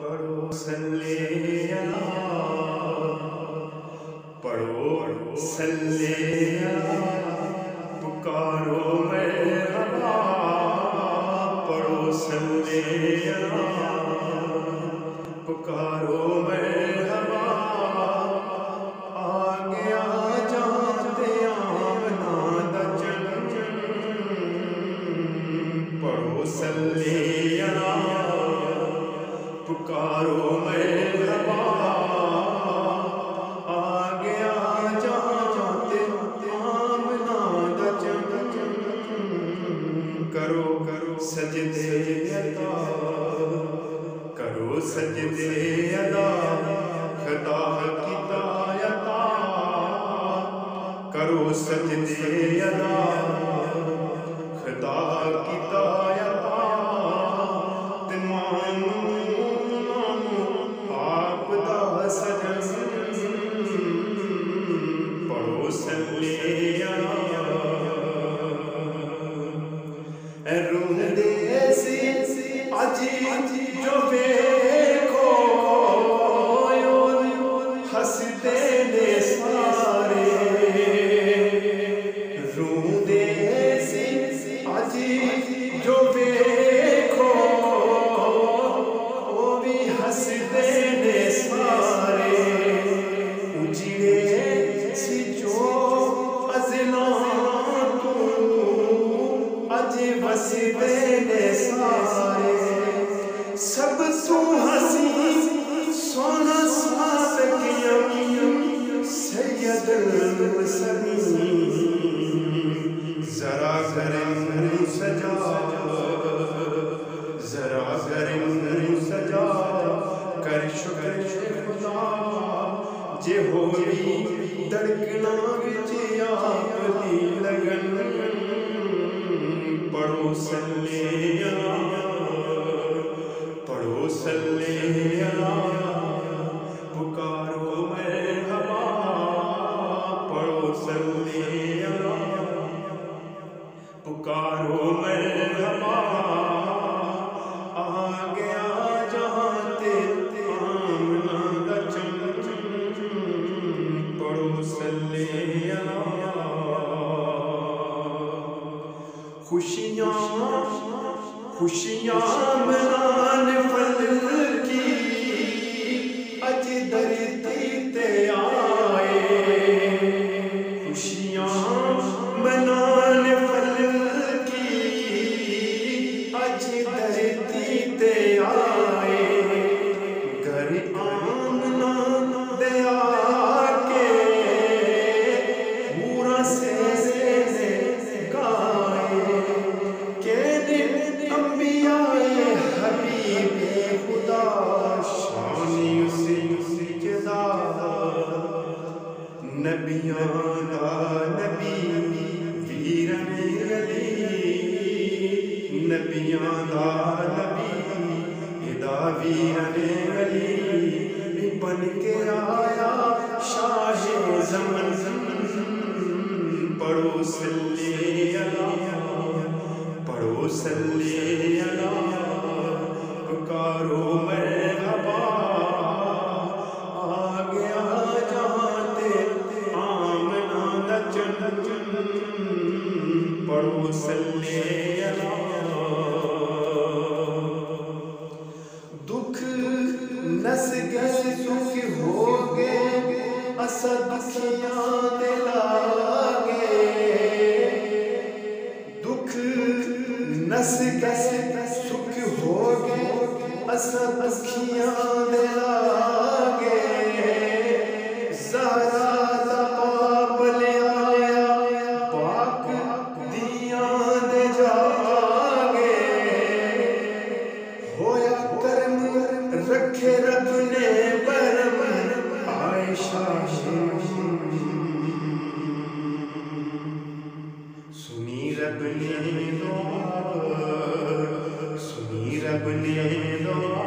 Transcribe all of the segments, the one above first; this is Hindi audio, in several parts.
पढ़ो सल्ले अला, पढ़ो सल्ले अला, पुकारो मरहबा, पढ़ो सल्ले अला, पुकारो मरहबा, आ गया जाते आमना दा जन्म, पढ़ो सल्ले अला, पुकारो मरहबा, आ गया जाते आमना दा जन्म, करो करो सजदे अदा, करो सजदे अदा, खुदा की तायता, करो सजदे अदा, खुदा की तायता, आप दा सजन, पढ़ो सल्ले अला, रूंदे सी अज जो वेखो, हसदे ने सारे, रूंदे सी अज जो वेखो, वो भी हसदे ने सारे, उजड़े सी जो अज़लां तू, अज वसदे ने सारे, सब तू हसी सोना सादकियां, सैयदुल मुरसलीन, जरा गरम सजा, जरा गरम सजा, कर शुक्र खुदा, जे होवी धड़कना विच आप दी लगन, पढ़ो सल्ले अला, पढ़ो सल्ले अला, पुकारो मरहबा, पढ़ो सल्ले अला, पुकारो मरहबा, आ गया जहां ते आमना दा जन्म, पढ़ो सल्ले अला, खुशियां खुशियां मनान फल की, अज धरती ते आए, खुशियां मनान फल की, अज धरती ते आए, घर आंगना दे आके पूरा से गाए, कहने अंबियाए हबीबे खुदा, शानी उसी जदा, नबियां दा नबी वीरने अली, नबियां दा नबी इदा वीरने अली, बन के आया शाहे ज़मन, पढ़ो सल्ले अला, पढ़ो सल्ले अला, पुकारो मरहबा, आ गया जहां ते आमना दा जन्म, पढ़ो सल्ले अला, दुख नस गए सुख हो गए, असा दुखियां दे लागे, दुख नस गए सुख हो गए, असा दुखियां दे लागे, ज़हरा दा पाप ले आया, पाक दियां दे जागे, होया करम रखे रब ने परम, आयशा सुनी रब ने दुआ, सुनी रब ने दुआ,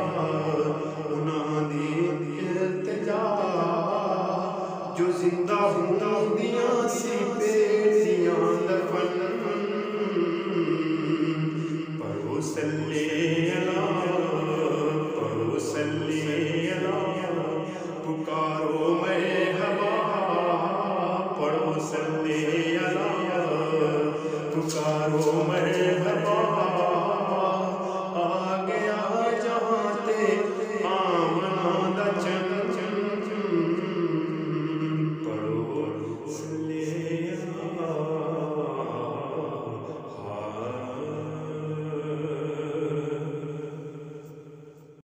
उन्हां दी इल्तिजा, जो जिंदा होंदियां सी बेटियां दफन, अला, पुकारो मरहबा, पढ़ो सल्ले अला, पुकारो मरहबा,